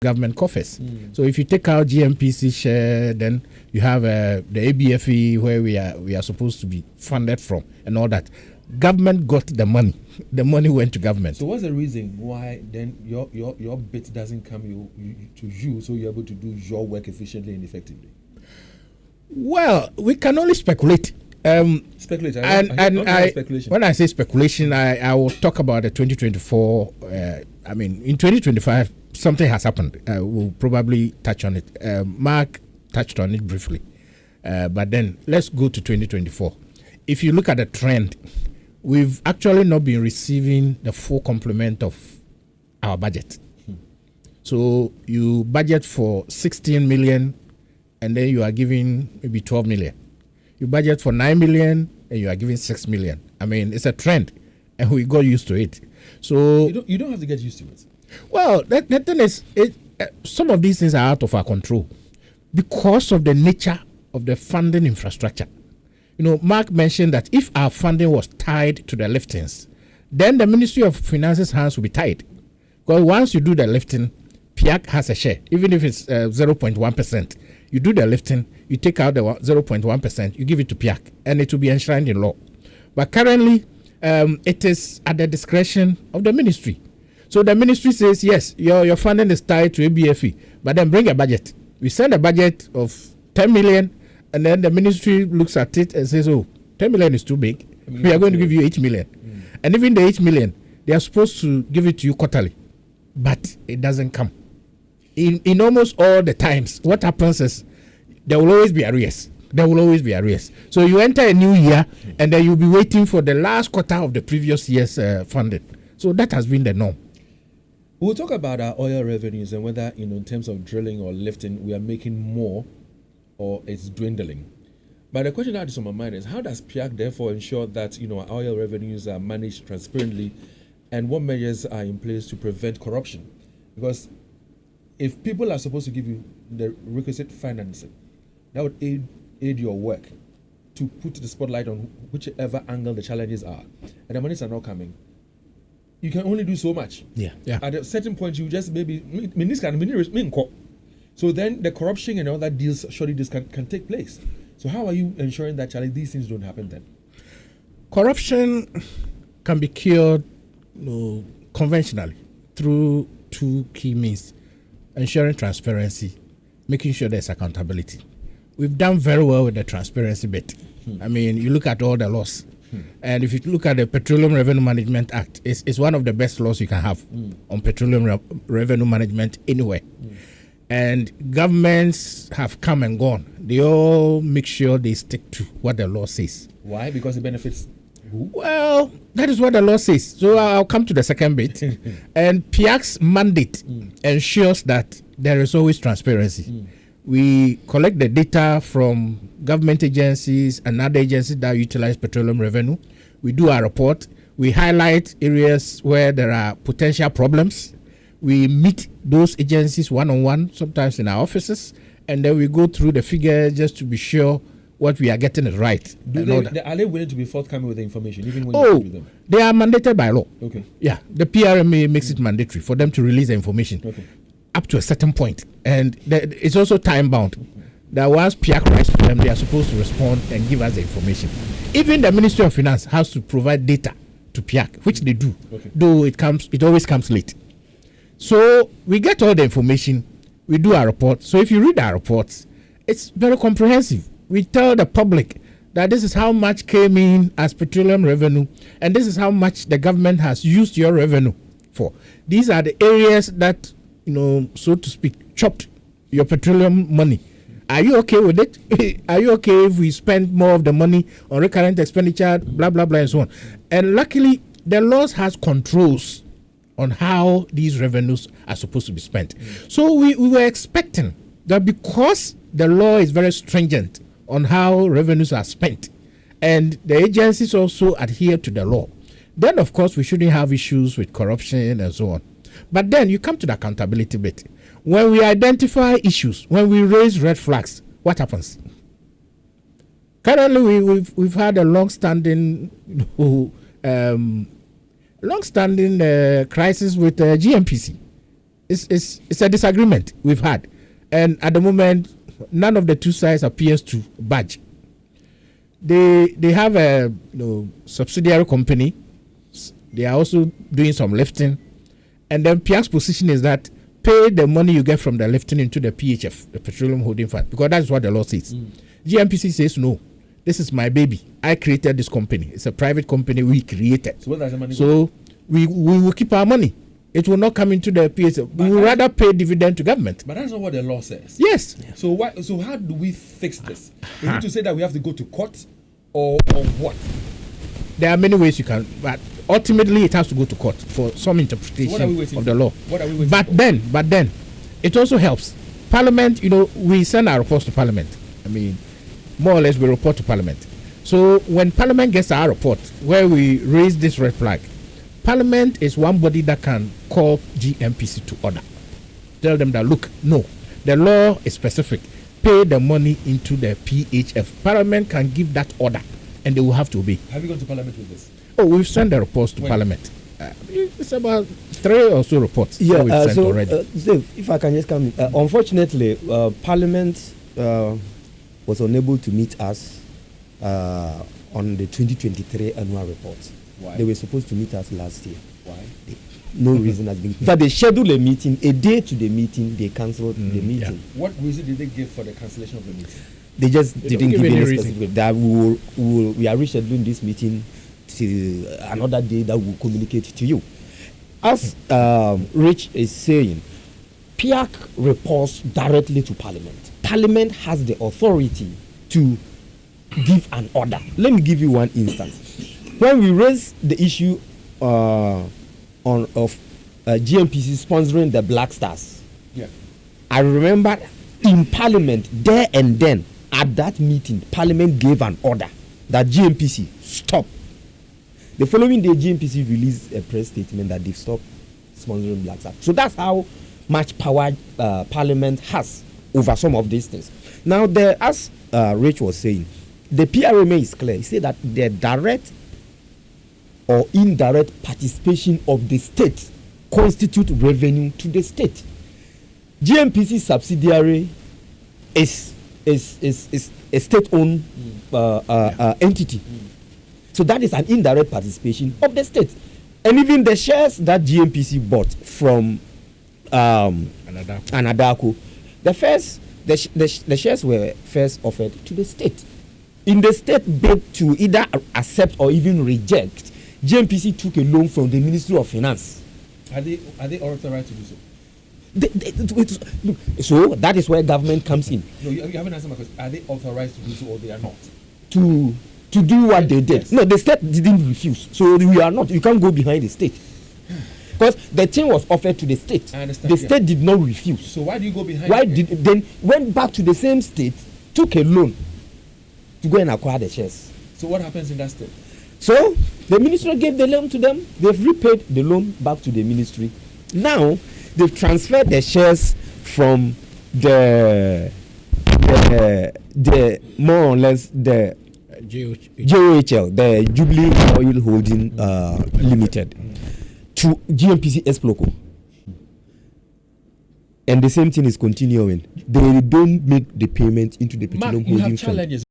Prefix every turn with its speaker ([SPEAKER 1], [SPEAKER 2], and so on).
[SPEAKER 1] government coffers. So if you take out GMPC share, then you have the ABFE where we are supposed to be funded from and all that. Government got the money. The money went to government.
[SPEAKER 2] So what's the reason why then your bit doesn't come to you, so you're able to do your work efficiently and effectively?
[SPEAKER 1] Well, we can only speculate.
[SPEAKER 2] Speculate.
[SPEAKER 1] When I say speculation, I will talk about the 2024. In 2025, something has happened. We'll probably touch on it. Mark touched on it briefly. But then let's go to 2024. If you look at the trend, we've actually not been receiving the full complement of our budget. So you budget for 16 million and then you are giving maybe 12 million. You budget for 9 million and you are giving 6 million. I mean, it's a trend and we got used to it. So
[SPEAKER 2] you don't have to get used to it.
[SPEAKER 1] Well, the thing is, some of these things are out of our control because of the nature of the funding infrastructure. Mark mentioned that if our funding was tied to the liftings, then the Ministry of Finance's hands will be tied. Because once you do the lifting, PIAC has a share, even if it's 0.1%. You do the lifting, you take out the 0.1%, you give it to PIAC, and it will be enshrined in law. But currently, it is at the discretion of the ministry. So the ministry says, yes, your funding is tied to ABFE, but then bring a budget. We send a budget of 10 million, and then the ministry looks at it and says, 10 million is too big. We are going to give you 8 million. And even the 8 million, they are supposed to give it to you quarterly, but it doesn't come. In almost all the times, what happens is there will always be arrears. So you enter a new year, and then you'll be waiting for the last quarter of the previous year's funding. So that has been the norm.
[SPEAKER 2] We'll talk about our oil revenues and whether, in terms of drilling or lifting, we are making more or it's dwindling. But the question that is on my mind is, how does PIAC therefore ensure that, our oil revenues are managed transparently, and what measures are in place to prevent corruption? Because if people are supposed to give you the requisite financing, that would aid your work to put the spotlight on whichever angle the challenges are, and the monies are not coming. You can only do so much.
[SPEAKER 1] Yeah.
[SPEAKER 2] At a certain point, you just maybe so then the corruption and all that deals surely this can take place. So how are you ensuring that these things don't happen then?
[SPEAKER 1] Corruption can be cured conventionally through two key means: ensuring transparency, making sure there's accountability. We've done very well with the transparency bit. I mean, you look at all the laws. And if you look at the Petroleum Revenue Management Act, it's one of the best laws you can have on petroleum revenue management anywhere. And governments have come and gone. They all make sure they stick to what the law says.
[SPEAKER 2] Why? Because it benefits who?
[SPEAKER 1] Well, that is what the law says. So I'll come to the second bit. And PIAC's mandate ensures that there is always transparency. We collect the data from government agencies and other agencies that utilize petroleum revenue. We do our report. We highlight areas where there are potential problems. We meet those agencies one-on-one, sometimes in our offices, and then we go through the figures just to be sure what we are getting is right.
[SPEAKER 2] Are they willing to be forthcoming with the information, even when you speak with them?
[SPEAKER 1] They are mandated by law.
[SPEAKER 2] Okay.
[SPEAKER 1] Yeah, the PRMA makes it mandatory for them to release the information.
[SPEAKER 2] Okay.
[SPEAKER 1] Up to a certain point, and it's also time bound. That once PIAC writes to them, they are supposed to respond and give us the information. Even the Ministry of Finance has to provide data to PIAC, which they do, though it always comes late. So we get all the information, we do our report. So if you read our reports, it's very comprehensive. We tell the public that this is how much came in as petroleum revenue, and this is how much the government has used your revenue for. These are the areas that, so to speak, chopped your petroleum money. Are you okay with it? Are you okay if we spend more of the money on recurrent expenditure, blah, blah, blah, and so on? And luckily, the laws has controls on how these revenues are supposed to be spent. So we were expecting that because the law is very stringent on how revenues are spent, and the agencies also adhere to the law, then of course we shouldn't have issues with corruption and so on. But then you come to the accountability bit. When we identify issues, when we raise red flags, what happens? Currently, we've had a long-standing crisis with GMPC. it's a disagreement we've had, and at the moment, none of the two sides appears to budge. They have a subsidiary company. They are also doing some lifting, and then PIAC's position is that pay the money you get from the lifting into the PHF, the Petroleum Holding Fund, because that's what the law says. GNPC says no. This is my baby. I created this company. It's a private company we created.
[SPEAKER 2] So where does the money
[SPEAKER 1] go?
[SPEAKER 2] So
[SPEAKER 1] we will keep our money. It will not come into the PHF. We will rather pay dividend to government.
[SPEAKER 2] But that's not what the law says.
[SPEAKER 1] Yes.
[SPEAKER 2] Yeah. So why? So how do we fix this? Is it to say that we have to go to court, or what?
[SPEAKER 1] There are many ways you can, but ultimately it has to go to court for some interpretation of the law.
[SPEAKER 2] What are we waiting
[SPEAKER 1] but
[SPEAKER 2] for?
[SPEAKER 1] But then, it also helps. Parliament, we send our reports to Parliament. I mean, more or less we report to Parliament. So when Parliament gets our report where we raise this red flag, Parliament is one body that can call GNPC to order. Tell them that, look, no, the law is specific. Pay the money into the PHF. Parliament can give that order, and they will have to obey.
[SPEAKER 2] Have you gone to Parliament with this?
[SPEAKER 1] Oh, we've sent the reports to Parliament. It's about 3 or so reports.
[SPEAKER 3] Yeah,
[SPEAKER 1] we've sent already.
[SPEAKER 3] Dave, if I can just come in. Unfortunately, Parliament was unable to meet us on the 2023 annual report.
[SPEAKER 2] Why?
[SPEAKER 3] They were supposed to meet us last year.
[SPEAKER 2] Why?
[SPEAKER 3] No reason has been. But they scheduled a meeting, a day to the meeting, they cancelled the meeting.
[SPEAKER 2] Yeah. What reason did they give for the cancellation of the meeting?
[SPEAKER 3] They just didn't give any
[SPEAKER 1] reason.
[SPEAKER 3] specific. That we are rescheduling this meeting to another day that will communicate to you. As Rich is saying, PIAC reports directly to Parliament. Parliament has the authority to give an order. Let me give you one instance. When we raised the issue of GNPC sponsoring the Black Stars,
[SPEAKER 2] yeah,
[SPEAKER 3] I remember in Parliament there and then at that meeting, Parliament gave an order that GNPC stop. The following day, GNPC released a press statement that they've stopped sponsoring Black Stars. So that's how much power Parliament has over some of these things. Now, as Rich was saying, the PRMA is clear. He said that the direct or indirect participation of the state constitute revenue to the state. GNPC subsidiary is a state-owned entity. So that is an indirect participation of the state. And even the shares that GNPC bought from Anadaco, the shares were first offered to the state. In the state bid to either accept or even reject, GNPC took a loan from the Ministry of Finance.
[SPEAKER 2] Are they authorized to do so?
[SPEAKER 3] So that is where government comes in.
[SPEAKER 2] No, you haven't answered my question. Are they authorized to do so, or they are not?
[SPEAKER 3] To do what they did.
[SPEAKER 2] Yes.
[SPEAKER 3] No, the state didn't refuse. So we are not. You can't go behind the state. Because the thing was offered to the state.
[SPEAKER 2] I understand.
[SPEAKER 3] The state did not refuse.
[SPEAKER 2] So why do you go behind?
[SPEAKER 3] Then went back to the same state, took a loan to go and acquire the shares.
[SPEAKER 2] So what happens in that state?
[SPEAKER 3] So the ministry gave the loan to them. They've repaid the loan back to the ministry. Now they've transferred the shares from the more or less the JOHL, the Jubilee Oil Holding Limited, to GNPC Exploco. And the same thing is continuing. They don't make the payment into the Petroleum Holding Fund.